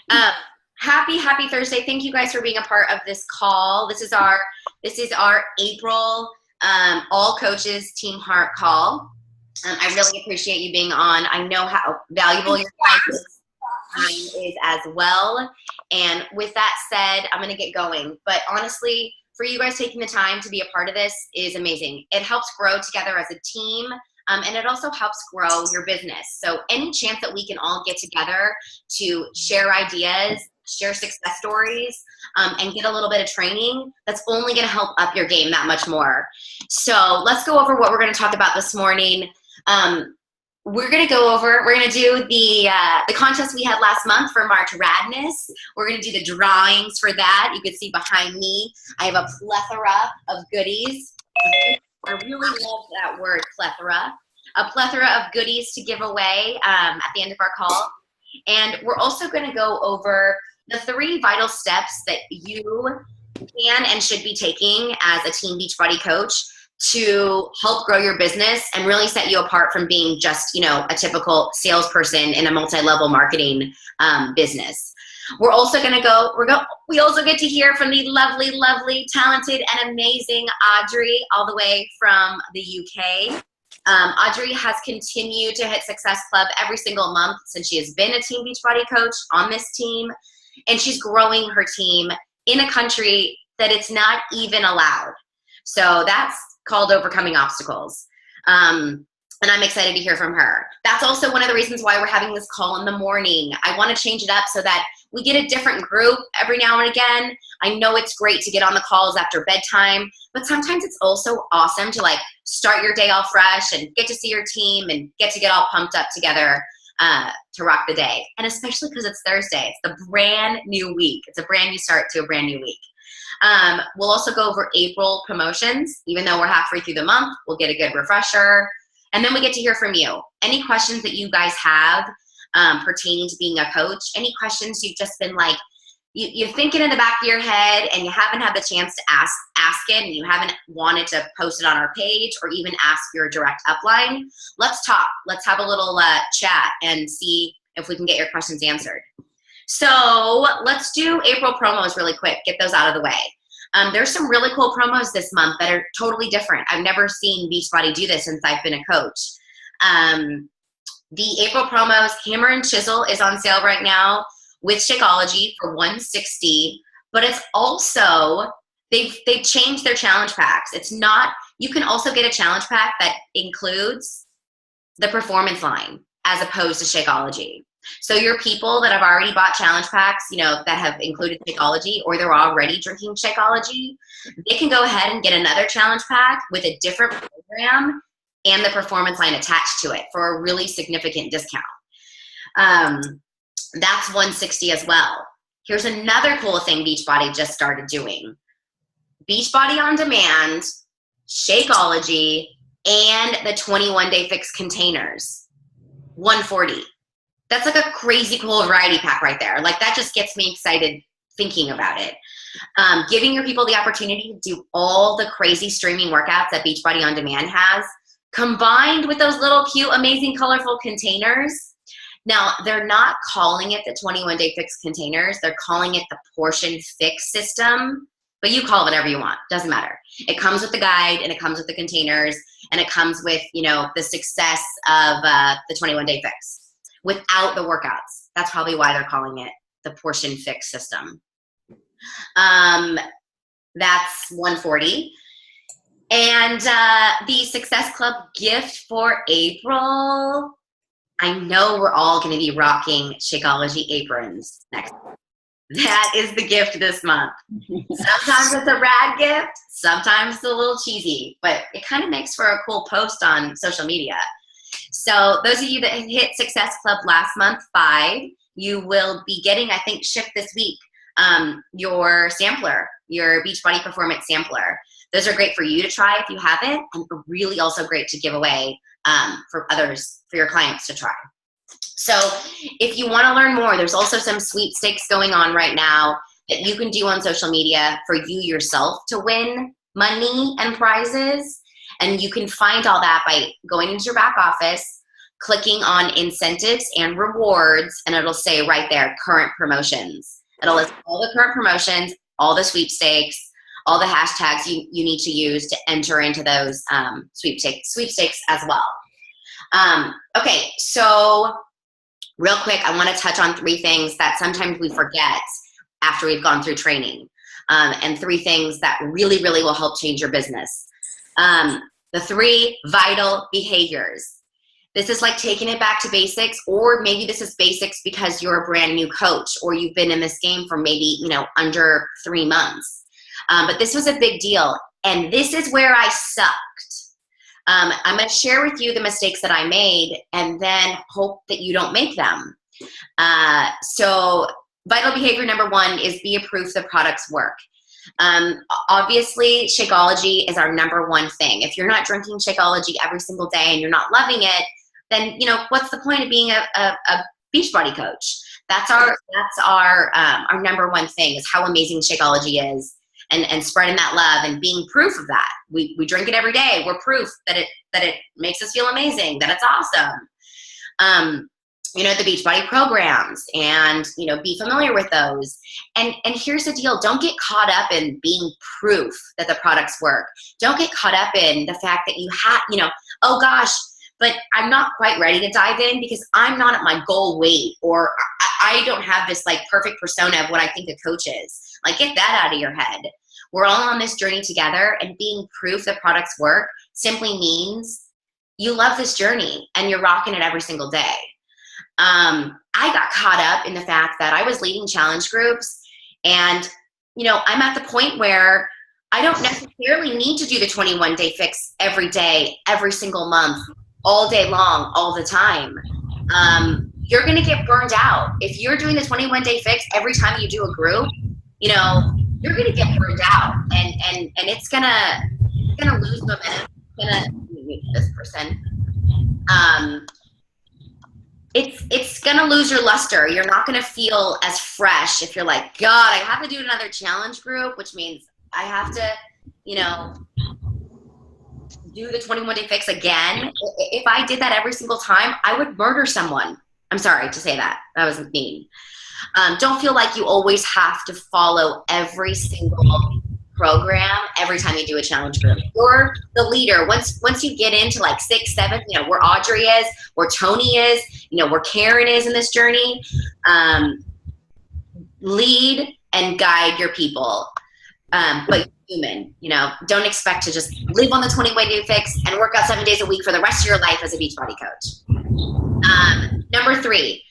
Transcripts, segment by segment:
Um, happy Thursday. Thank you guys for being a part of this call. This is our April all coaches Team Heart call. I really appreciate you being on. I know how valuable your time is as well. And with that said, I'm going to get going. But honestly, for you guys taking the time to be a part of this is amazing. It helps grow together as a team. And it also helps grow your business. So any chance that we can all get together to share ideas, share success stories, and get a little bit of training, that's only going to help up your game that much more. So let's go over what we're going to talk about this morning. We're going to do the contest we had last month for March Radness. We're going to do the drawings for that. You can see behind me, I have a plethora of goodies. I really love that word, plethora. A plethora of goodies to give away at the end of our call. And we're also going to go over the 3 vital steps that you can and should be taking as a Team Beachbody coach to help grow your business and really set you apart from being just, a typical salesperson in a multi-level marketing business. We're also going to we also get to hear from the lovely, talented, and amazing Audrey all the way from the UK. Audrey has continued to hit Success Club every single month since she has been a Team Beachbody coach on this team, and she's growing her team in a country that it's not even allowed. So that's called overcoming obstacles. And I'm excited to hear from her. That's also one of the reasons why we're having this call in the morning. I want to change it up so that we get a different group every now and again. I know it's great to get on the calls after bedtime, but sometimes it's also awesome to start your day off fresh and get to see your team and get all pumped up together to rock the day. And especially because it's Thursday, it's the brand new week. It's a brand new start to a brand new week. We'll also go over April promotions. Even though we're halfway through the month, we'll get a good refresher. And then we get to hear from you. Any questions that you guys have pertaining to being a coach, any questions you've just been you're thinking in the back of your head and you haven't had the chance to ask it, and you haven't wanted to post it on our page or even ask your direct upline, let's talk. Let's have a little chat and see if we can get your questions answered. So let's do April promos really quick, get those out of the way. There's some really cool promos this month that are totally different. I've never seen Beachbody do this since I've been a coach. The April promos, Hammer and Chisel is on sale right now with Shakeology for $160, but it's also, they've changed their challenge packs. It's not, you can also get a challenge pack that includes the performance line as opposed to Shakeology. So your people that have already bought challenge packs, that have included Shakeology, or they're already drinking Shakeology, they can go ahead and get another challenge pack with a different program and the performance line attached to it for a really significant discount. That's $160 as well. Here's another cool thing Beachbody just started doing. Beachbody On Demand, Shakeology, and the 21-day fix containers, $140. That's like a crazy cool variety pack right there. That just gets me excited thinking about it. Giving your people the opportunity to do all the crazy streaming workouts that Beachbody On Demand has, combined with those little cute, amazing, colorful containers. Now, they're not calling it the 21-day fix containers. They're calling it the portion fix system, but you call it whatever you want. Doesn't matter. It comes with the guide, and it comes with the containers, and it comes with, the success of the 21-day fix without the workouts. That's probably why they're calling it the portion fix system. That's $140. And the Success Club gift for April, I know we're all going to be rocking Shakeology aprons next month. That is the gift this month. Sometimes it's a rad gift, sometimes it's a little cheesy, but it kind of makes for a cool post on social media. So those of you that hit Success Club last month, 5, you will be getting, I think, shipped this week, your sampler, your Beachbody Performance sampler. Those are great for you to try if you haven't, and really also great to give away for others, for your clients to try. So if you want to learn more, there's also some sweepstakes going on right now that you can do on social media for you yourself to win money and prizes. And you can find all that by going into your back office, clicking on incentives and rewards, and it'll say right there, current promotions. It'll list all the current promotions, all the sweepstakes, all the hashtags you need to use to enter into those sweepstakes as well. Okay, so real quick, I want to touch on 3 things that sometimes we forget after we've gone through training, and 3 things that really, really will help change your business. The 3 vital behaviors. This is like taking it back to basics, or maybe this is basics because you're a brand new coach or you've been in this game for maybe, under 3 months. But this was a big deal, and this is where I sucked. I'm going to share with you the mistakes that I made and then hope that you don't make them. So vital behavior number 1 is be a proof the products work. Obviously, Shakeology is our number 1 thing. If you're not drinking Shakeology every single day and you're not loving it, then what's the point of being a Beachbody coach? That's our number 1 thing, is how amazing Shakeology is, and spreading that love and being proof of that. We drink it every day. We're proof that it makes us feel amazing, that it's awesome. The Beachbody programs, and be familiar with those. And here's the deal: don't get caught up in being proof that the products work. Don't get caught up in the fact that you have, oh gosh, but I'm not quite ready to dive in because I'm not at my goal weight, or I don't have this like perfect persona of what I think a coach is. Like, get that out of your head. We're all on this journey together, and being proof that products work simply means you love this journey and you're rocking it every single day. I got caught up in the fact that I was leading challenge groups, and I'm at the point where I don't necessarily need to do the 21-day fix every day, every single month, all day long, all the time. You're going to get burned out. If you're doing the 21-day fix every time you do a group, you're going to get burned out, and it's going to lose momentum. Let me mute this person. It's going to lose your luster. You're not going to feel as fresh if you're like, God, I have to do another challenge group, which means I have to, do the 21-day fix again. If I did that every single time, I would murder someone. I'm sorry to say that. That was mean. Don't feel like you always have to follow every single program every time you do a challenge group. You're the leader. Once you get into like 6, 7, where Audrey is, where Tony is, where Karen is in this journey, lead and guide your people. But human, don't expect to just live on the 21-day fix and work out 7 days a week for the rest of your life as a Beachbody coach. Number three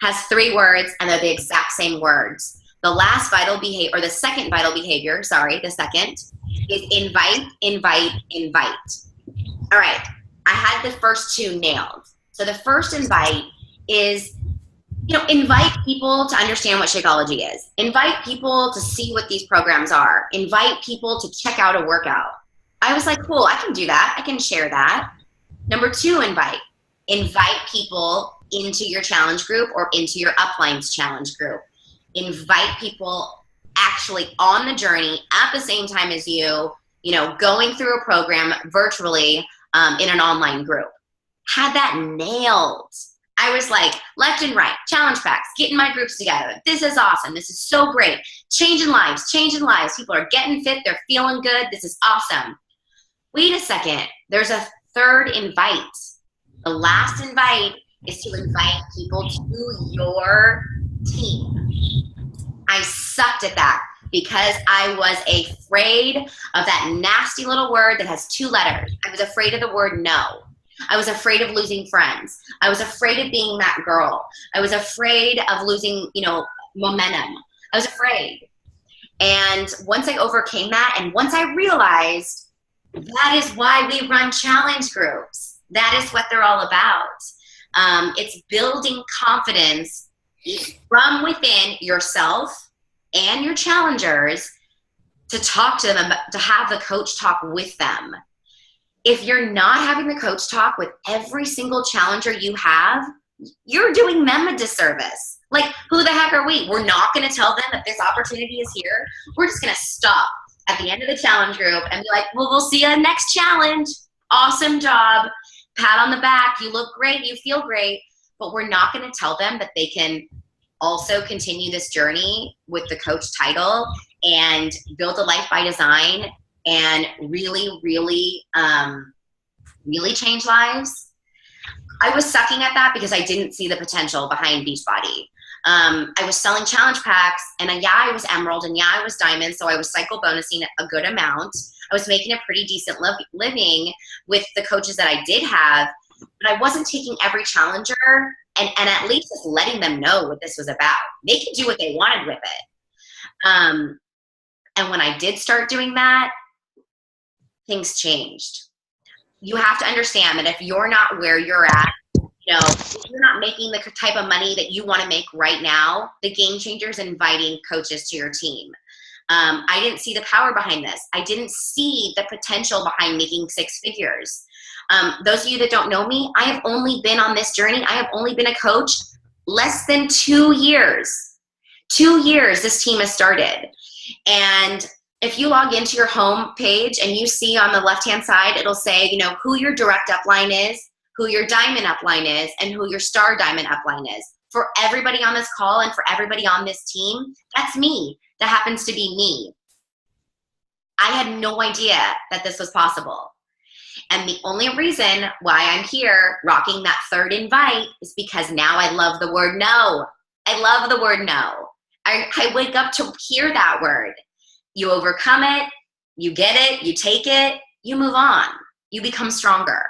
has 3 words, and they're the exact same words. The last vital behavior, or the second vital behavior, the second is invite, invite, invite. All right, I had the first 2 nailed. So the first invite is, invite people to understand what Shakeology is. Invite people to see what these programs are. Invite people to check out a workout. I was like, cool, I can do that. I can share that. Number 2, invite. Invite people into your challenge group or into your uplines challenge group. Invite people actually on the journey at the same time as you, going through a program virtually in an online group. Had that nailed. I was like, left and right, challenge packs, getting my groups together. This is awesome. This is so great. Changing lives. People are getting fit. They're feeling good. This is awesome. Wait a second. There's a 3rd invite. The last invite is to invite people to your team. I sucked at that because I was afraid of that nasty little word that has 2 letters. I was afraid of the word no. I was afraid of losing friends. I was afraid of being that girl. I was afraid of losing, momentum. I was afraid. And once I overcame that, and once I realized that is why we run challenge groups, that is what they're all about. It's building confidence from within yourself and your challengers to talk to them, to have the coach talk with them. If you're not having the coach talk with every single challenger you have, you're doing them a disservice. Like, who the heck are we? We're not going to tell them that this opportunity is here. We're just going to stop at the end of the challenge group and be like, well, we'll see you next challenge. Awesome job. pat on the back, you look great, you feel great, but we're not going to tell them that they can also continue this journey with the coach title and build a life by design and really, really, really change lives. I was sucking at that because I didn't see the potential behind Beachbody. I was selling challenge packs, and yeah, I was emerald, and yeah, I was diamond, so I was cycle bonusing a good amount. I was making a pretty decent living with the coaches that I did have, but I wasn't taking every challenger and at least just letting them know what this was about. They could do what they wanted with it. And when I did start doing that, things changed. You have to understand that if you're not where you're at, you know, if you're not making the type of money that you want to make right now, the game changer is inviting coaches to your team. I didn't see the power behind this. I didn't see the potential behind making 6 figures. Those of you that don't know me, I have only been on this journey. I have only been a coach less than 2 years. 2 years this team has started. And if you log into your home page and you see on the left-hand side, it'll say, you know, who your direct upline is, who your diamond upline is, and who your star diamond upline is. For everybody on this call and for everybody on this team, that's me. That happens to be me. I had no idea that this was possible. And the only reason why I'm here rocking that 3rd invite is because now I love the word no. I love the word no. I wake up to hear that word. You overcome it, you get it, you take it, you move on. You become stronger.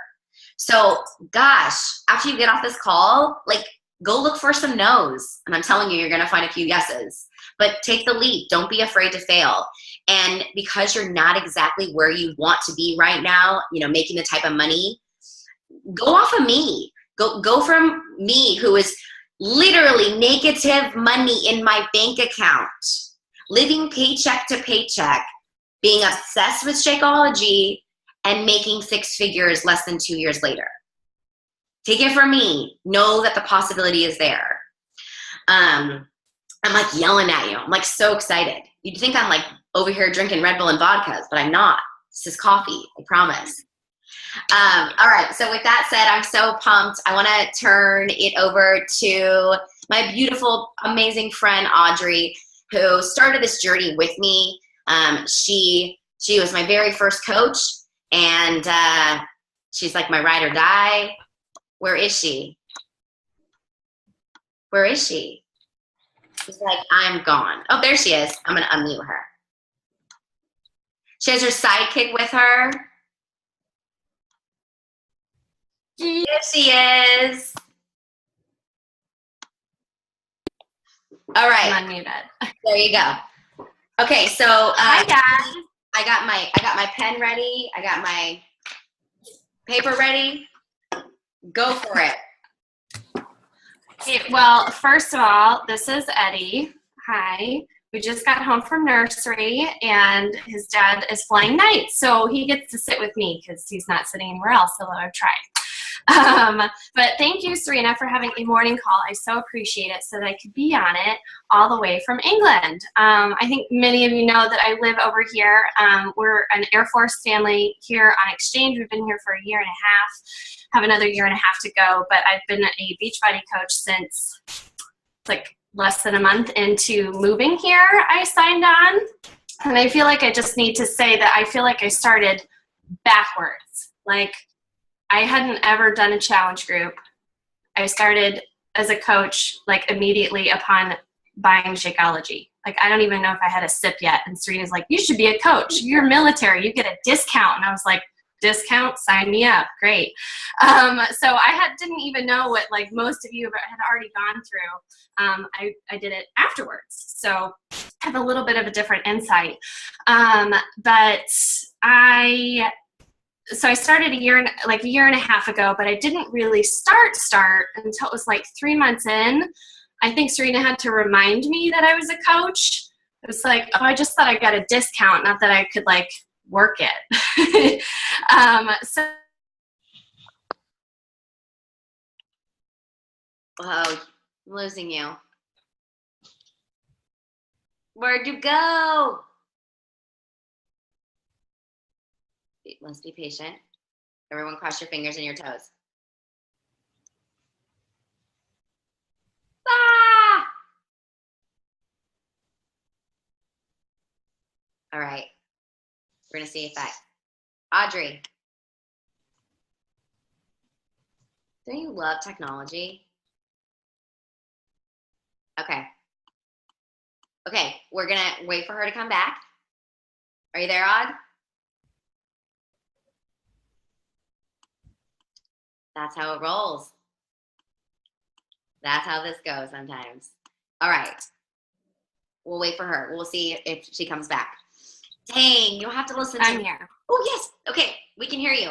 So gosh, after you get off this call, like, go look for some no's. And I'm telling you, you're gonna find a few yeses. But take the leap. Don't be afraid to fail. And because you're not exactly where you want to be right now, you know, making the type of money, go off of me. Go from me, who is literally negative money in my bank account, living paycheck to paycheck, being obsessed with Shakeology, and making 6 figures less than 2 years later. Take it from me. Know that the possibility is there. I'm like yelling at you. I'm like so excited. You'd think I'm like over here drinking Red Bull and vodkas, but I'm not. This is coffee, I promise. All right, so with that said, I'm so pumped. I want to turn it over to my beautiful, amazing friend, Audrey, who started this journey with me. She was my very first coach, and she's like my ride or die. Where is she? Where is she? She's like, I'm gone. Oh, there she is. I'm going to unmute her. She has her sidekick with her. There she is. All right. I'm unmuted. There you go. Okay, so hi guys. I got my pen ready. I got my paper ready. Go for it. Hey, well, first of all, this is Eddie. Hi. We just got home from nursery, and his dad is flying nights, so he gets to sit with me because he's not sitting anywhere else, although I've tried. But thank you, Serena, for having a morning call. I so appreciate it, so that I could be on it all the way from England. I think many of you know that I live over here. We're an Air Force family here on exchange. We've been here for a year and a half, have another year and a half to go, but I've been a Beachbody coach since like less than a month into moving here. I signed on, and I feel like I just need to say that I feel like I started backwards. Like, I hadn't ever done a challenge group. I started as a coach like immediately upon buying Shakeology. Like, I don't even know if I had a sip yet. And Serena's like, you should be a coach. You're military. You get a discount. And I was like, discount? Sign me up. Great. So I didn't even know what like most of you had already gone through. I did it afterwards. So I have a little bit of a different insight. So I started a year and a half ago, but I didn't really start until it was like 3 months in. I think Serena had to remind me that I was a coach. It was like, oh, I just thought I got a discount, not that I could like work it. So. Whoa, I'm losing you. Where'd you go? Must be patient. Everyone cross your fingers and your toes. Ah! All right. We're going to see if that. Audrey. Don't you love technology? Okay. Okay, we're going to wait for her to come back. Are you there, Aud? That's how it rolls. That's how this goes sometimes. All right. We'll wait for her. We'll see if she comes back. Dang, you'll have to listen to I'm here. Oh, yes. Okay, we can hear you.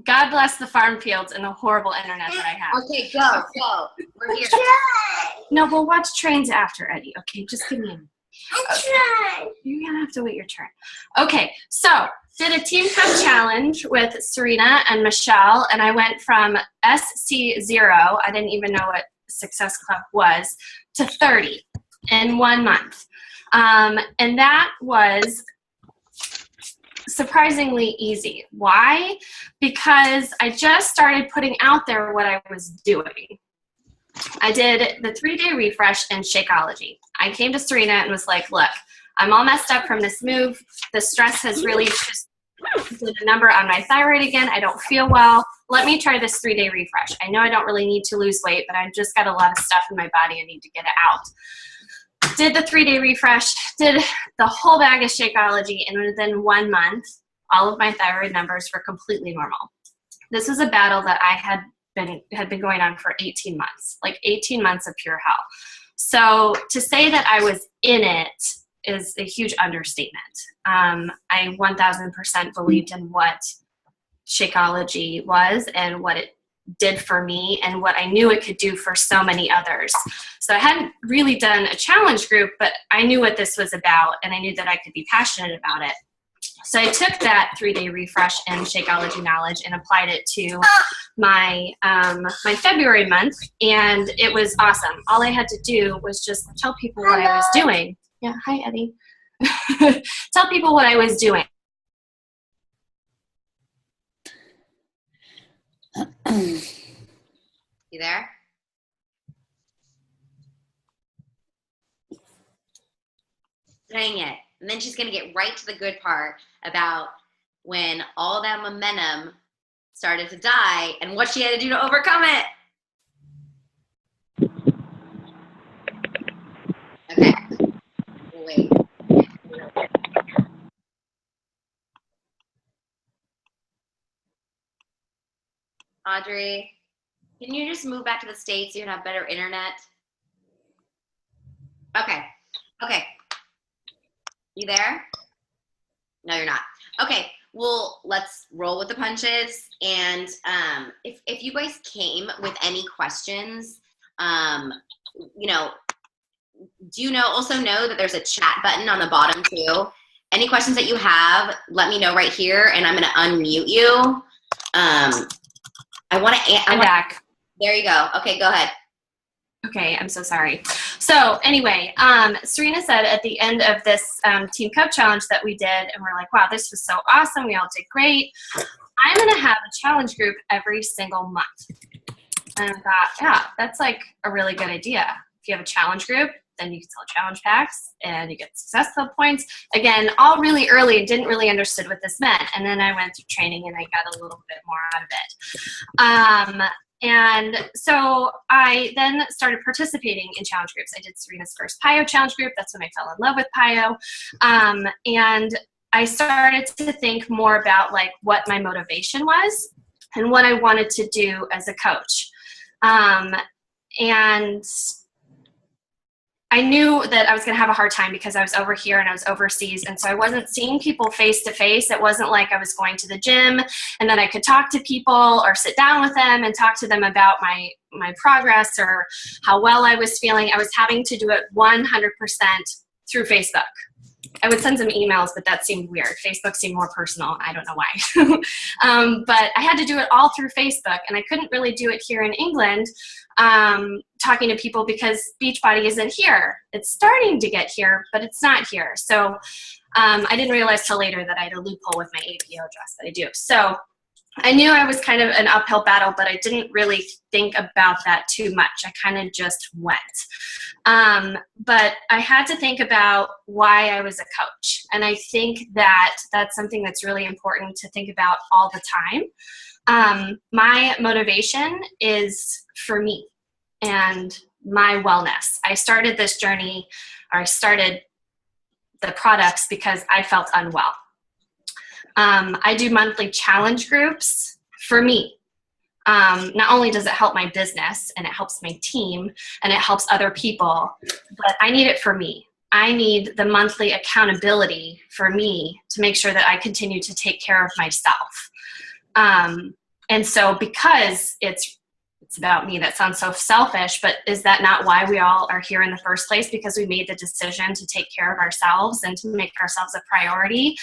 God bless the farm fields and the horrible internet that I have. Okay, go. We're here. No, we'll watch trains after, Eddie. Okay, just give me a minute. You're gonna have to wait your turn. Okay, so did a team cup challenge with Serena and Michelle, and I went from SC0, I didn't even know what Success Club was, to 30 in 1 month. And that was surprisingly easy. Why? Because I just started putting out there what I was doing. I did the 3-day refresh in Shakeology. I came to Serena and was like, look, I'm all messed up from this move. The stress has really just did a number on my thyroid again. I don't feel well. Let me try this 3-day refresh. I know I don't really need to lose weight, but I've just got a lot of stuff in my body. I need to get it out. Did the 3-day refresh, did the whole bag of Shakeology, and within 1 month, all of my thyroid numbers were completely normal. This was a battle that I had been going on for 18 months, like 18 months of pure hell. So to say that I was in it is a huge understatement. I 1000% believed in what Shakeology was and what it did for me and what I knew it could do for so many others. So I hadn't really done a challenge group, but I knew what this was about and I knew that I could be passionate about it. So I took that 3-day refresh and Shakeology knowledge and applied it to my my February month, and it was awesome. All I had to do was just tell people what I was doing. Yeah, hi Eddie. Tell people what I was doing. You there? Dang it. And then she's going to get right to the good part about when all that momentum started to die and what she had to do to overcome it. Okay. Wait. Audrey, can you just move back to the States so you can have better internet? Okay. Okay. You there? No, you're not. Okay. Well, let's roll with the punches. And if you guys came with any questions, you know, also know that there's a chat button on the bottom too. Any questions that you have, let me know right here, and I'm going to unmute you. I'm back. There you go. Okay, go ahead. Okay, I'm so sorry. So anyway, Serena said at the end of this Team Cup challenge that we did, and we're like, wow, this was so awesome. We all did great. I'm going to have a challenge group every single month. And I thought, yeah, that's like a really good idea. If you have a challenge group, then you can sell challenge packs and you get success club points. Again, all really early and didn't really understand what this meant. And then I went through training and I got a little bit more out of it. And so I then started participating in challenge groups. I did Serena's first PIO challenge group. That's when I fell in love with PIO. And I started to think more about like what my motivation was and what I wanted to do as a coach. And I knew that I was going to have a hard time because I was over here and I was overseas, and so I wasn't seeing people face to face. It wasn't like I was going to the gym and then I could talk to people or sit down with them and talk to them about my progress or how well I was feeling. I was having to do it 100% through Facebook. I would send some emails, but that seemed weird. Facebook seemed more personal. I don't know why. But I had to do it all through Facebook, and I couldn't really do it here in England talking to people because Beachbody isn't here. It's starting to get here, but it's not here. So I didn't realize till later that I had a loophole with my APO dress, but I do. So I knew I was kind of an uphill battle, but I didn't really think about that too much. I kind of just went. But I had to think about why I was a coach. And I think that that's something that's really important to think about all the time. My motivation is for me and my wellness. I started this journey, or I started the products because I felt unwell. I do monthly challenge groups for me. Not only does it help my business and it helps my team and it helps other people, but I need it for me. I need the monthly accountability for me to make sure that I continue to take care of myself. And so because it's about me, that sounds so selfish, but is that not why we all are here in the first place? Because we made the decision to take care of ourselves and to make ourselves a priority.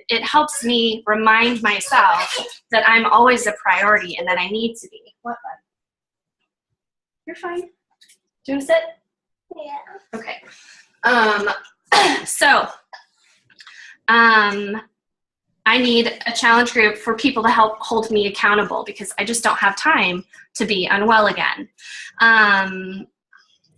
It helps me remind myself that I'm always a priority and that I need to be. What, bud? You're fine. Do you want to sit? Yeah. Okay. I need a challenge group for people to help hold me accountable because I just don't have time to be unwell again.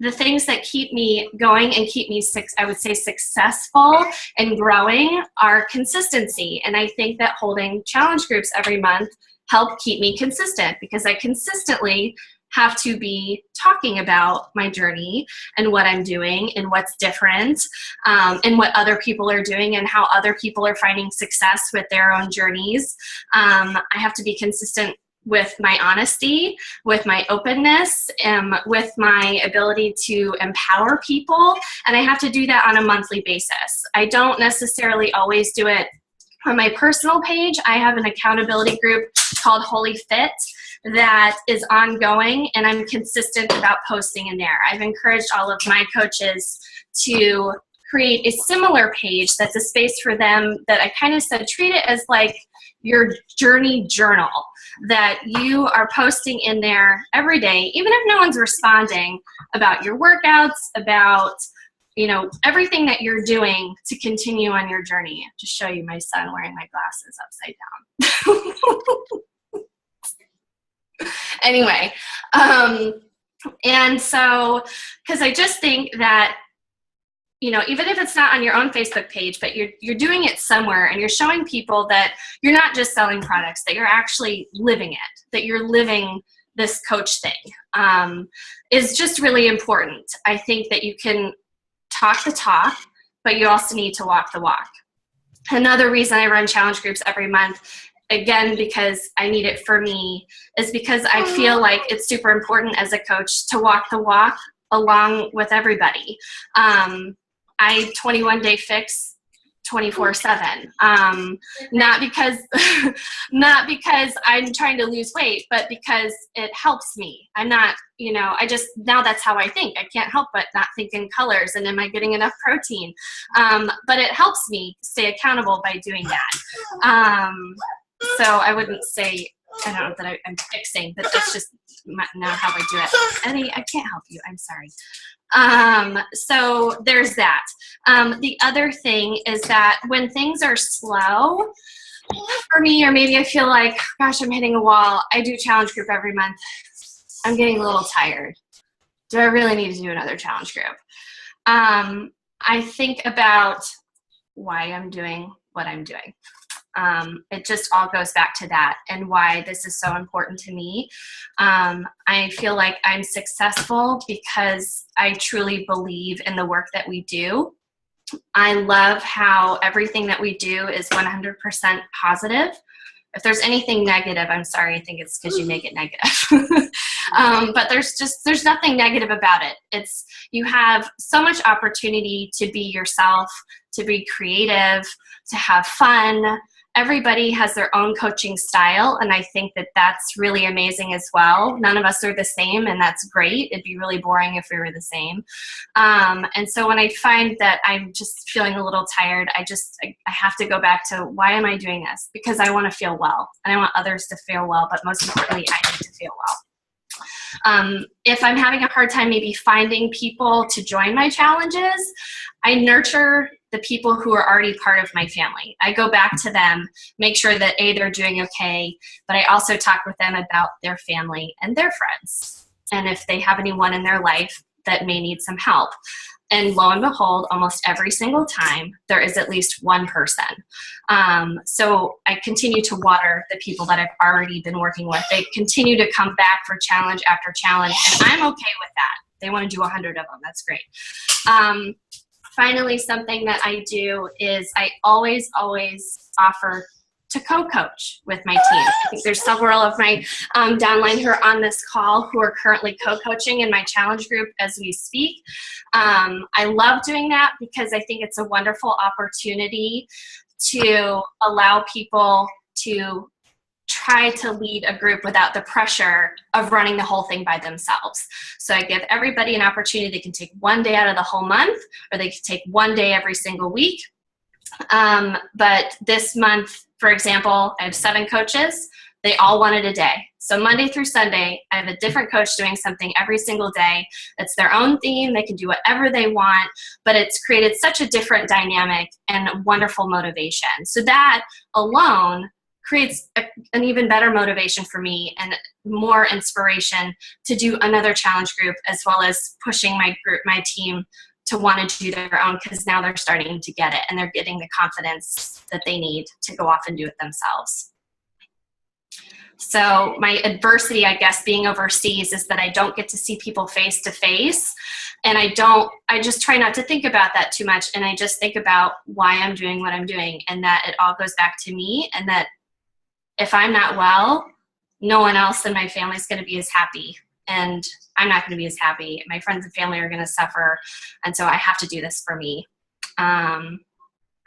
The things that keep me going and keep me, I would say, successful and growing are consistency. And I think that holding challenge groups every month help keep me consistent because I consistently have to be talking about my journey and what I'm doing and what's different, and what other people are doing and how other people are finding success with their own journeys. I have to be consistent with my honesty, with my openness, with my ability to empower people, and I have to do that on a monthly basis. I don't necessarily always do it on my personal page. I have an accountability group called Holy Fit that is ongoing, and I'm consistent about posting in there. I've encouraged all of my coaches to create a similar page that's a space for them that I kind of said, treat it as like your journey journal, that you are posting in there every day, even if no one's responding, about your workouts, about everything that you're doing to continue on your journey. To show you my son wearing my glasses upside down. Anyway, and so, because I just think that, even if it's not on your own Facebook page, but you're doing it somewhere and you're showing people that you're not just selling products, that you're actually living it, that you're living this coach thing, is just really important. I think that you can talk the talk, but you also need to walk the walk. Another reason I run challenge groups every month, again, because I need it for me, is because I feel like it's super important as a coach to walk the walk along with everybody. I 21-day fix 24/7. Not because I'm trying to lose weight, but because it helps me. I'm not, now that's how I think. I can't help but not think in colors and am I getting enough protein? But it helps me stay accountable by doing that. So I wouldn't say, I don't know that I'm fixing, but that's just now how I do it. Eddie, I can't help you. I'm sorry. So there's that. The other thing is that when things are slow for me, or maybe I feel like, gosh, I'm hitting a wall. I do challenge group every month. I'm getting a little tired. Do I really need to do another challenge group? I think about why I'm doing what I'm doing. It just all goes back to that and why this is so important to me. I feel like I'm successful because I truly believe in the work that we do. I love how everything that we do is 100% positive. If there's anything negative, I'm sorry, I think it's because you make it negative. But there's nothing negative about it. You have so much opportunity to be yourself, to be creative, to have fun. Everybody has their own coaching style, and I think that that's really amazing as well. None of us are the same, and that's great. It'd be really boring if we were the same. And so when I find that I'm just feeling a little tired, I have to go back to, why am I doing this? Because I want to feel well, and I want others to feel well, but most importantly, I need to feel well. If I'm having a hard time maybe finding people to join my challenges, I nurture the people who are already part of my family. I go back to them, make sure that they're doing okay, but I also talk with them about their family and their friends, and if they have anyone in their life that may need some help. And lo and behold, almost every single time, there is at least one person. So I continue to water the people that I've already been working with. They continue to come back for challenge after challenge, and I'm okay with that. They want to do 100 of them. That's great. Finally, something that I do is I always offer to co-coach with my team. I think there's several of my downline who are on this call who are currently co-coaching in my challenge group as we speak. I love doing that because I think it's a wonderful opportunity to allow people to try to lead a group without the pressure of running the whole thing by themselves. So I give everybody an opportunity. They can take one day out of the whole month, or they can take one day every single week. But this month, for example, I have 7 coaches. They all wanted a day. So Monday through Sunday, I have a different coach doing something every single day. It's their own theme. They can do whatever they want, but it's created such a different dynamic and wonderful motivation. So that alone creates an even better motivation for me and more inspiration to do another challenge group, as well as pushing my group, my team, to want to do their own, because now they're starting to get it and they're getting the confidence that they need to go off and do it themselves. So my adversity, I guess, being overseas is that I don't get to see people face to face, and I just try not to think about that too much, and I just think about why I'm doing what I'm doing, and that it all goes back to me, and that if I'm not well, no one else in my family is going to be as happy, and I'm not going to be as happy. My friends and family are going to suffer, and so I have to do this for me.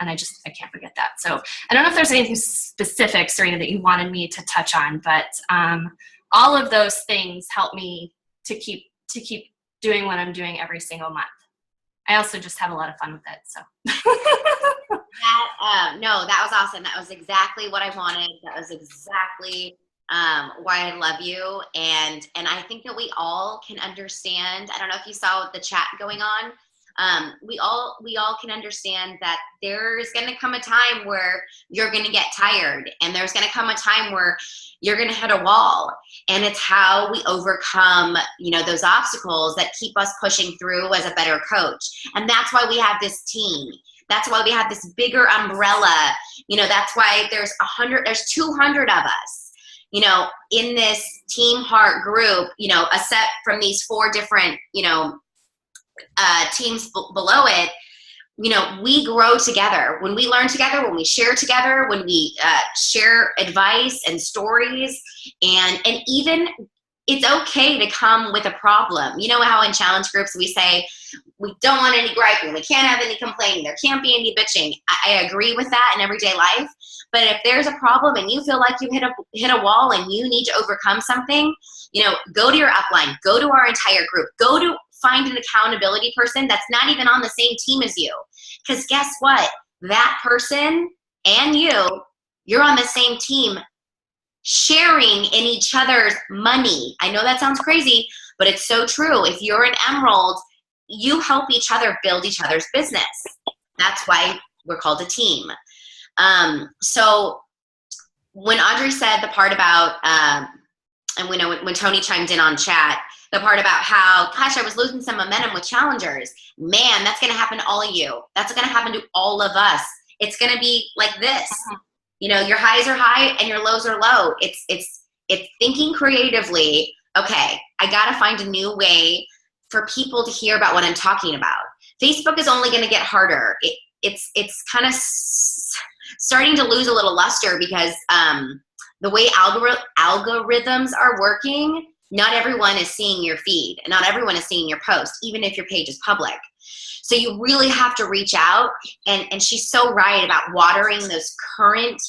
And I can't forget that. So I don't know if there's anything specific, Serena, that you wanted me to touch on, but all of those things help me to keep doing what I'm doing every single month. I also just have a lot of fun with it. So. No, that was awesome. That was exactly what I wanted. That was exactly why I love you. And I think that we all can understand. I don't know if you saw the chat going on. We all can understand that there's going to come a time where you're going to get tired, and there's going to come a time where you're going to hit a wall, and it's how we overcome, those obstacles that keep us pushing through as a better coach. And that's why we have this team. That's why we have this bigger umbrella. That's why there's 200 of us, in this TeamHeart group, aside from these 4 different, teams below it. We grow together when we learn together, when we share together, when we share advice and stories, and even it's okay to come with a problem. You know how in challenge groups we say we don't want any griping, we can't have any complaining, there can't be any bitching. I agree with that in everyday life. But if there's a problem and you feel like you hit a wall and you need to overcome something, go to your upline, go to our entire group, go to find an accountability person that's not even on the same team as you. Because guess what? That person and you're on the same team, sharing in each other's money. I know that sounds crazy, but it's so true. If you're an Emerald, you help each other build each other's business. That's why we're called a team. So when Audrey said the part about, and when Tony chimed in on chat, the part about how, gosh, I was losing some momentum with challengers. Man, that's going to happen to all of you. That's going to happen to all of us. It's going to be like this. Your highs are high and your lows are low. It's thinking creatively. Okay, I got to find a new way for people to hear about what I'm talking about. Facebook is only going to get harder. It's kind of starting to lose a little luster because the way algorithms are working, not everyone is seeing your feed, and not everyone is seeing your post, even if your page is public. So you really have to reach out, and she's so right about watering those current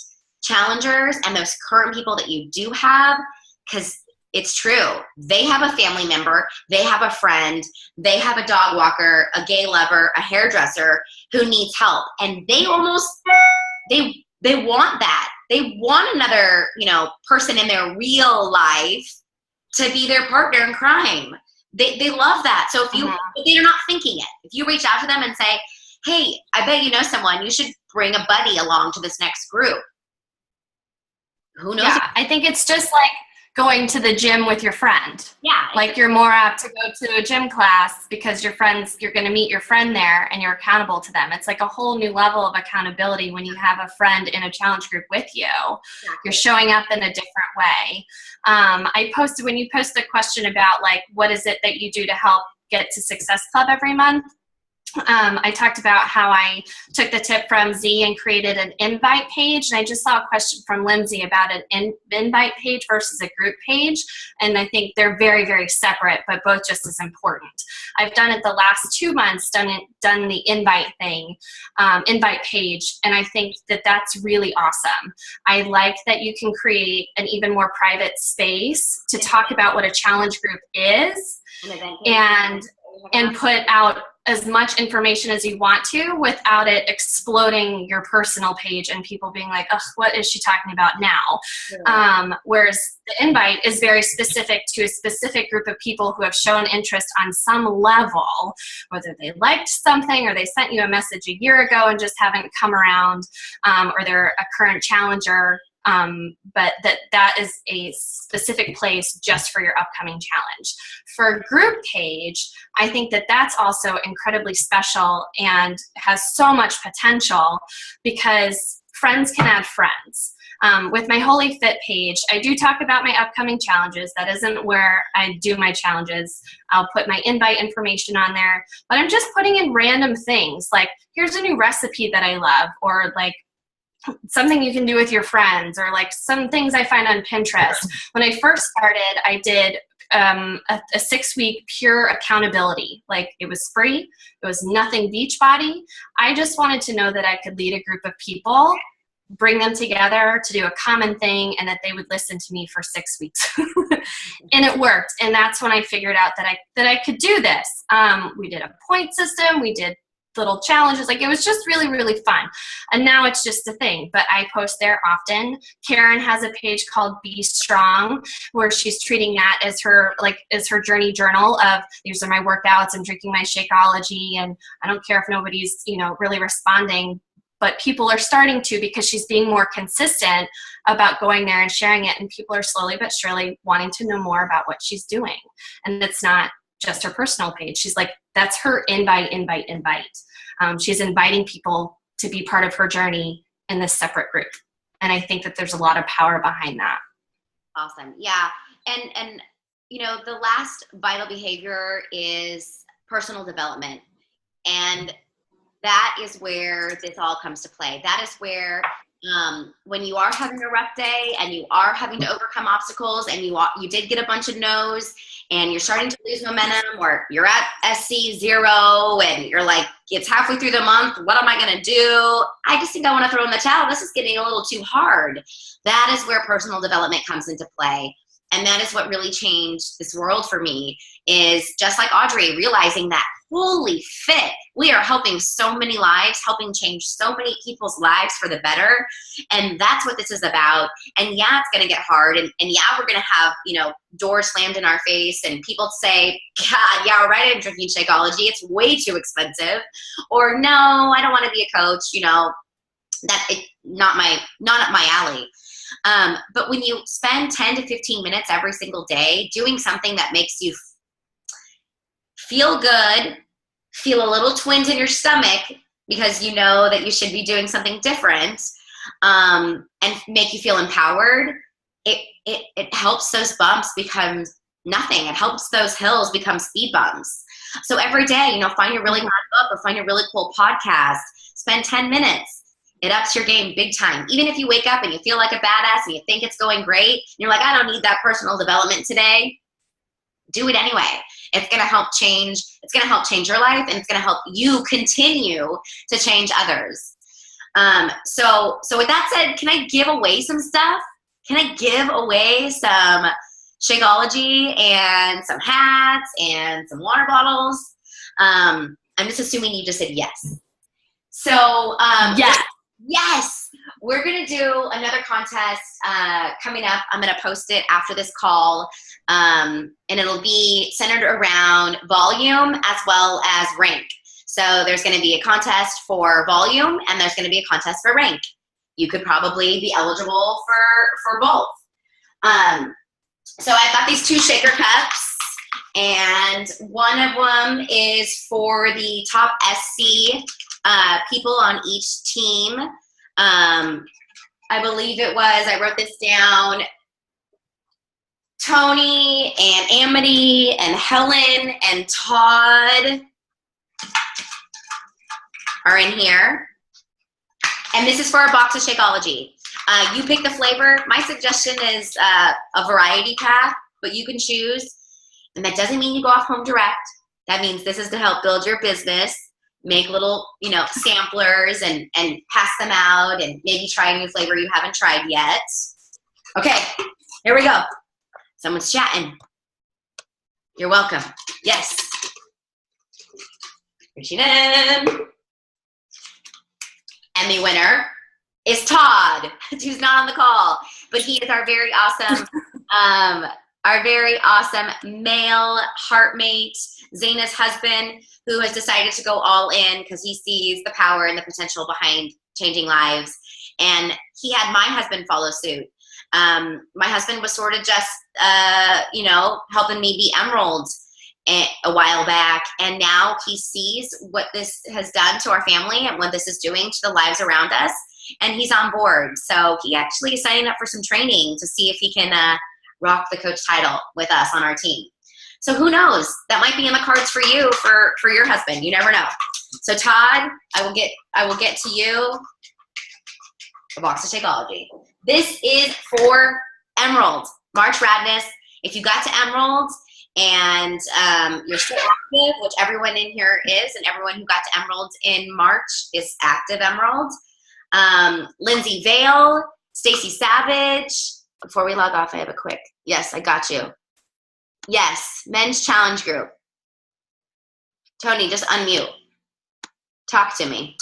challengers and those current people that you do have, because it's true. They have a family member, they have a friend, they have a dog walker, a gay lover, a hairdresser who needs help, and they want that. They want another, person in their real life to be their partner in crime. They love that. So if they're not thinking it, if you reach out to them and say, hey, I bet you know someone, you should bring a buddy along to this next group. Who knows? Yeah, I think it's just like going to the gym with your friend. Yeah. Like you're more apt to go to a gym class because you're going to meet your friend there and you're accountable to them. It's like a whole new level of accountability when you have a friend in a challenge group with you. Exactly. You're showing up in a different way. When you posted a question about like, what is it that you do to help get to Success Club every month? I talked about how I took the tip from Z and created an invite page. And I just saw a question from Lindsay about an invite page versus a group page. And I think they're very, very separate, but both just as important. I've done it the last 2 months, done the invite page. And I think that that's really awesome. I like that you can create an even more private space to talk about what a challenge group is and put out as much information as you want to without it exploding your personal page and people being like, ugh, what is she talking about now? Sure. Whereas the invite is very specific to a specific group of people who have shown interest on some level, whether they liked something or they sent you a message a year ago and just haven't come around, or they're a current challenger. But that is a specific place just for your upcoming challenge. For a group page, I think that that's also incredibly special and has so much potential because friends can add friends. With my Holy Fit page, I do talk about my upcoming challenges. That isn't where I do my challenges. I'll put my invite information on there, but I'm just putting in random things like, here's a new recipe that I love, or like, something you can do with your friends, or like some things I find on Pinterest. When I first started, I did a 6-week pure accountability. Like it was free. It was nothing Beachbody. I just wanted to know that I could lead a group of people, bring them together to do a common thing, and that they would listen to me for 6 weeks. And it worked. And that's when I figured out that I could do this. We did a point system. We did little challenges. Like it was just really, really fun. And now it's just a thing, but I post there often. Karen has a page called Be Strong, where she's treating that as her journey journal of, these are my workouts, I'm drinking my Shakeology, and I don't care if nobody's, really responding, but people are starting to, because she's being more consistent about going there and sharing it. And people are slowly but surely wanting to know more about what she's doing. And it's not just her personal page. She's like, that's her invite. She's inviting people to be part of her journey in this separate group. And I think that there's a lot of power behind that. Awesome. Yeah. And the last vital behavior is personal development. And that is where this all comes to play. That is where when you are having a rough day and you are having to overcome obstacles and you did get a bunch of no's and you're starting to lose momentum, or you're at SC 0 and you're like, it's halfway through the month, what am I going to do? I just think I want to throw in the towel. This is getting a little too hard. That is where personal development comes into play. And that is what really changed this world for me, is just like Audrey, realizing that, holy fit, we are helping so many lives, helping change so many people's lives for the better. And that's what this is about. And yeah, it's going to get hard. And yeah, we're going to have, doors slammed in our face and people say, God, yeah, right, I'm drinking Shakeology. It's way too expensive. Or no, I don't want to be a coach. Not up my alley. But when you spend 10 to 15 minutes every single day doing something that makes you feel good, feel a little twinge in your stomach because you know that you should be doing something different, and make you feel empowered, it helps those bumps become nothing. It helps those hills become speed bumps. So every day, find a really hot book or find a really cool podcast, spend 10 minutes. It ups your game big time. Even if you wake up and you feel like a badass and you think it's going great, and you're like, I don't need that personal development today, do it anyway. It's going to help change. It's going to help change your life, and it's going to help you continue to change others. So with that said, can I give away some stuff? Can I give away some Shakeology and some hats and some water bottles? I'm just assuming you just said yes. So yes, we're going to do another contest coming up. I'm going to post it after this call, and it'll be centered around volume as well as rank. So there's going to be a contest for volume, and there's going to be a contest for rank. You could probably be eligible for both. So I've got these 2 shaker cups, and one of them is for the top SC people on each team. I believe it was, I wrote this down, Tony and Amity and Helen and Todd are in here. And this is for our box of Shakeology. You pick the flavor. My suggestion is a variety pack, but you can choose. And that doesn't mean you go off home direct. That means this is to help build your business, make little, samplers and pass them out, and maybe try a new flavor you haven't tried yet. Okay, here we go. Someone's chatting. You're welcome. Yes. Reaching in. And the winner is Todd, who's not on the call, but he is our very awesome, male heartmate, Zaina's husband, who has decided to go all in because he sees the power and the potential behind changing lives. And he had my husband follow suit. My husband was sort of just, helping me be Emerald a while back, and now he sees what this has done to our family and what this is doing to the lives around us, and he's on board. So he actually is signing up for some training to see if he can rock the coach title with us on our team. So who knows? That might be in the cards for you, for your husband. You never know. So Todd, I will get to you a box of Shakeology. This is for Emerald March Radness. If you got to Emerald and you're still active, which everyone in here is, and everyone who got to Emerald in March is active Emerald. Lindsay Vale, Stacy Savage. Before we log off, I have a quick, yes, I got you. Yes, men's challenge group. Tony, just unmute. Talk to me.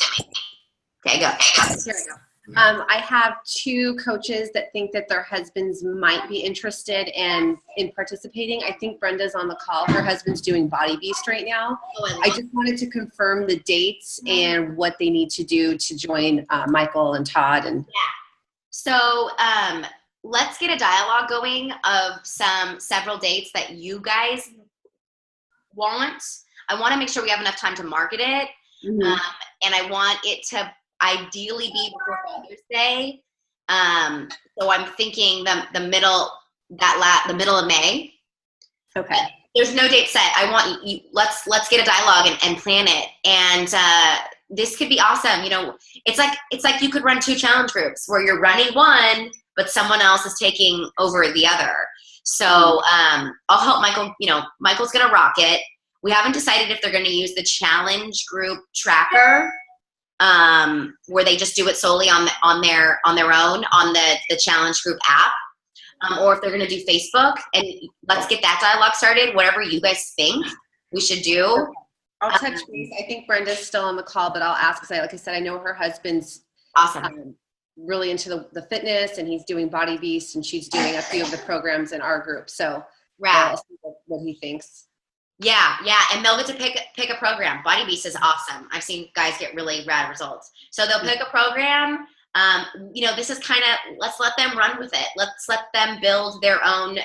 Okay, go. Here we go. I have 2 coaches that think that their husbands might be interested in participating. I think Brenda's on the call. Her husband's doing Body Beast right now. I just wanted to confirm the dates and what they need to do to join Michael and Todd. And So let's get a dialogue going of several dates that you guys want. I want to make sure we have enough time to market it. Mm-hmm. And I want it to ideally be before Father's Day. So I'm thinking the middle of May. Okay. There's no date set. I want you. Let's get a dialogue and plan it. And this could be awesome. It's like you could run 2 challenge groups where you're running one, but someone else is taking over the other. So I'll help Michael. Michael's gonna rock it. We haven't decided if they're gonna use the challenge group tracker, where they just do it solely on their own on the challenge group app, or if they're going to do Facebook. And let's get that dialogue started. Whatever you guys think we should do. Okay. I'll touch base. I think Brenda's still on the call, but I'll ask because, like I said, I know her husband's awesome. Really into the fitness, and he's doing Body Beast, and she's doing a few of the programs in our group. So I'll see what he thinks. Yeah, and they'll get to pick a program. Body Beast is awesome. I've seen guys get really rad results. So they'll pick a program. This is kind of, let's let them run with it. Let's let them build their own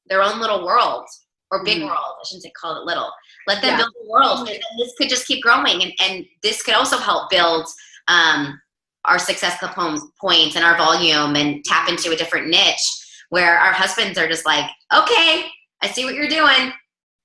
little world, or big world. I shouldn't call it little. Let them build the world. And this could just keep growing, and this could also help build our success points and our volume, and tap into a different niche where our husbands are just like, okay, I see what you're doing.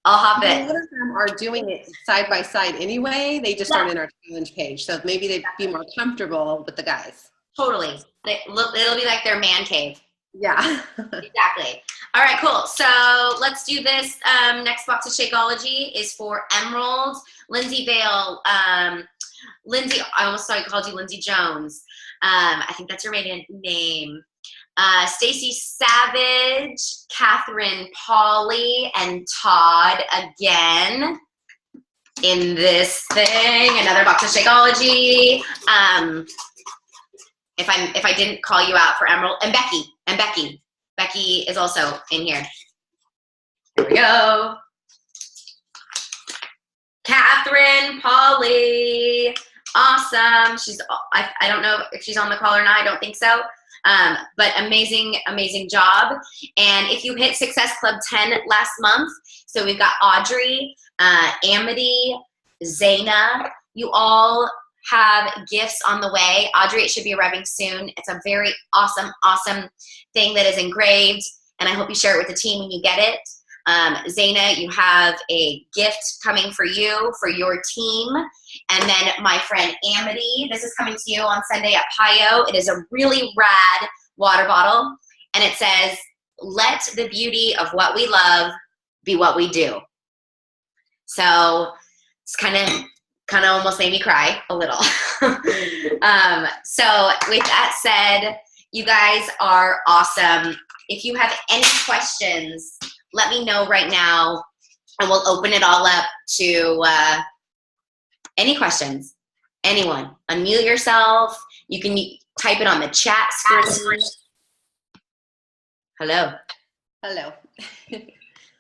I'll hop in. A lot of them are doing it side by side anyway. They just aren't in our challenge page. So maybe they'd be more comfortable with the guys. Totally. It'll be like their man cave. Yeah. Exactly. All right, cool. So let's do this. Next box of Shakeology is for Emerald. Lindsay Vale. Lindsay, I almost thought I called you Lindsay Jones. I think that's her maiden name. Stacy Savage, Catherine Pauley, and Todd again in this thing. Another box of Shakeology. If I didn't call you out for Emerald, and Becky. Becky is also in here. Here we go. Catherine Byron, Polly, awesome. I don't know if she's on the call or not. I don't think so. But amazing job. And if you hit Success Club 10 last month, so we've got Audrey, Amity, Zaina, you all have gifts on the way. Audrey, it should be arriving soon. It's a very awesome thing that is engraved, and I hope you share it with the team when you get it. Zaina, you have a gift coming for you, for your team. And then my friend Amity, this is coming to you on Sunday at Pio. It is a really rad water bottle, and it says, "Let the beauty of what we love be what we do." So it's kind of almost made me cry a little. So with that said, you guys are awesome. If you have any questions, let me know right now, and we'll open it all up to any questions. Anyone, unmute yourself. You can type it on the chat screen. Hello. Hello.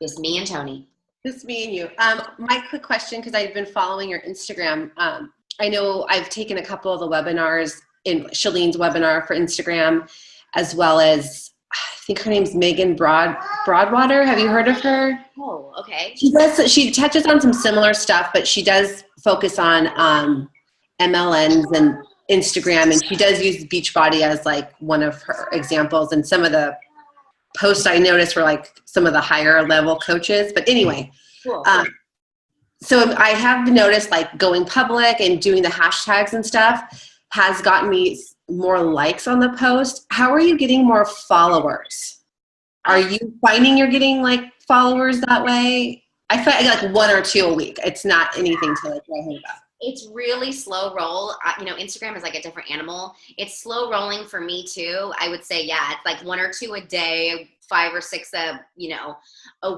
It's me and Tony. Just me and you. My quick question, because I've been following your Instagram. I know I've taken a couple of the webinars in Shalene's webinar for Instagram, as well as I think her name's Megan Broadwater. Have you heard of her? Oh, okay. She touches on some similar stuff, but she does focus on MLNs and Instagram, and she does use Beachbody as like one of her examples. And some of the posts I noticed were like some of the higher level coaches. But anyway, cool. So I have noticed like going public and doing the hashtags and stuff has gotten me more likes on the post. How are you getting more followers? Are you finding you're getting like followers that way? I find like 1 or 2 a week. It's not anything to like write home about. It's really slow roll. Instagram is like a different animal. It's slow rolling for me too. I would say, yeah, it's like 1 or 2 a day, 5 or 6 a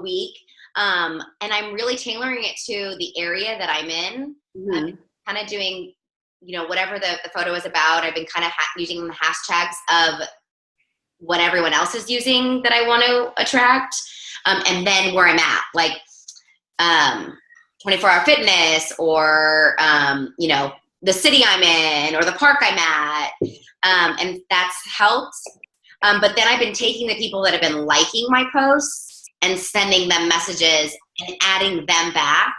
week. And I'm really tailoring it to the area that I'm in. Mm-hmm. I'm kind of doing, whatever the photo is about. I've been kind of using the hashtags of what everyone else is using that I want to attract. And then where I'm at, like 24-hour fitness, or, the city I'm in, or the park I'm at. And that's helped. But then I've been taking the people that have been liking my posts and sending them messages and adding them back.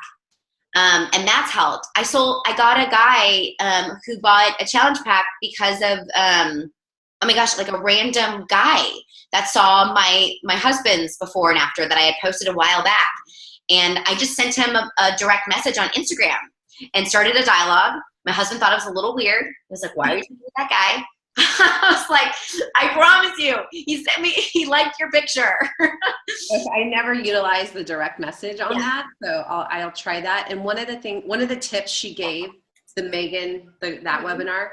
And that's helped. I got a guy who bought a challenge pack because of, oh my gosh, like a random guy that saw my husband's before and after that I had posted a while back. And I just sent him a direct message on Instagram and started a dialogue. My husband thought it was a little weird. He was like, "Why are you talking to that guy?" I was like, "I promise you, he liked your picture." I never utilized the direct message on that, so I'll try that. And one of the tips she gave, the Megan, that webinar,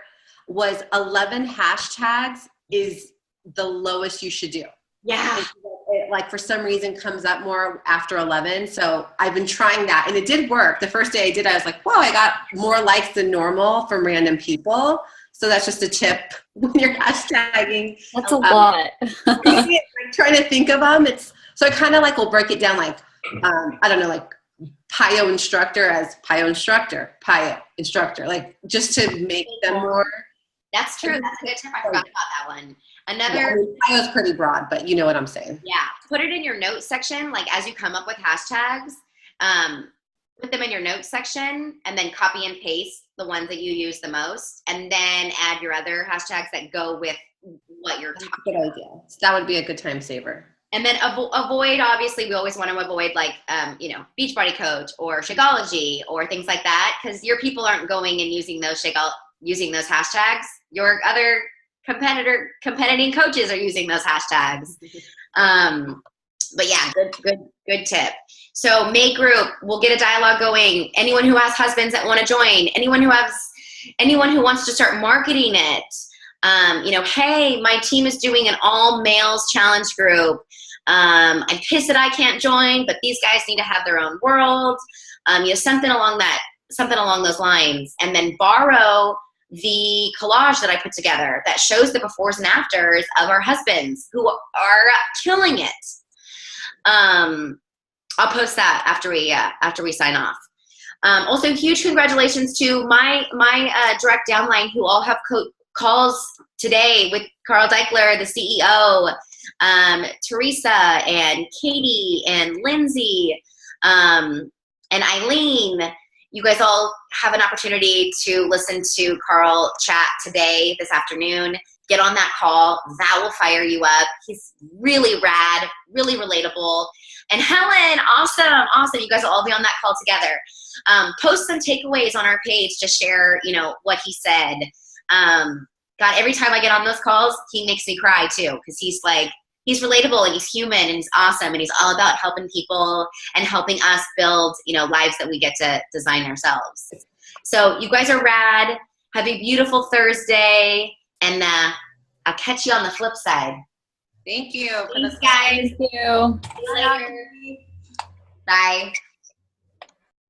was 11 hashtags is the lowest you should do. Yeah. It, like, for some reason comes up more after 11. So I've been trying that, and it did work. The first day I did, I was like, "Whoa, I got more likes than normal from random people." So that's just a tip when you're hashtagging. That's a lot. Like, trying to think of them. So I kind of like will break it down like, I don't know, like PIO instructor as PIO instructor, PIO instructor, like just to make them more. That's true. That's a good tip. I forgot about that one. PIO is pretty broad, but you know what I'm saying. Yeah. Put it in your notes section. Like as you come up with hashtags, put them in your notes section and then copy and paste the ones that you use the most, and then add your other hashtags that go with what you're talking about. Good idea. So that would be a good time saver. And then avoid, obviously, we always want to avoid like, Beachbody Coach or Shakeology or things like that, because your people aren't going and using those hashtags. Your other competing coaches are using those hashtags. But yeah, good tip. So make group, we'll get a dialogue going. Anyone who has husbands that want to join, anyone who wants to start marketing it, hey, my team is doing an all males challenge group. I'm pissed that I can't join, but these guys need to have their own world. Something along those lines, and then borrow the collage that I put together that shows the befores and afters of our husbands who are killing it. I'll post that after we sign off. Also, huge congratulations to my direct downline who all have calls today with Carl Deichler, the CEO, Teresa and Katie and Lindsay, and Eileen. You guys all have an opportunity to listen to Carl chat today, this afternoon. Get on that call. That will fire you up. He's really rad, really relatable. And Helen, awesome. You guys will all be on that call together. Post some takeaways on our page to share, what he said. God, every time I get on those calls, he makes me cry too, because he's relatable and he's human and he's awesome and he's all about helping people and helping us build, lives that we get to design ourselves. So you guys are rad. Have a beautiful Thursday, and I'll catch you on the flip side. Thank you. Thanks, guys. Thank you. See you later. Bye.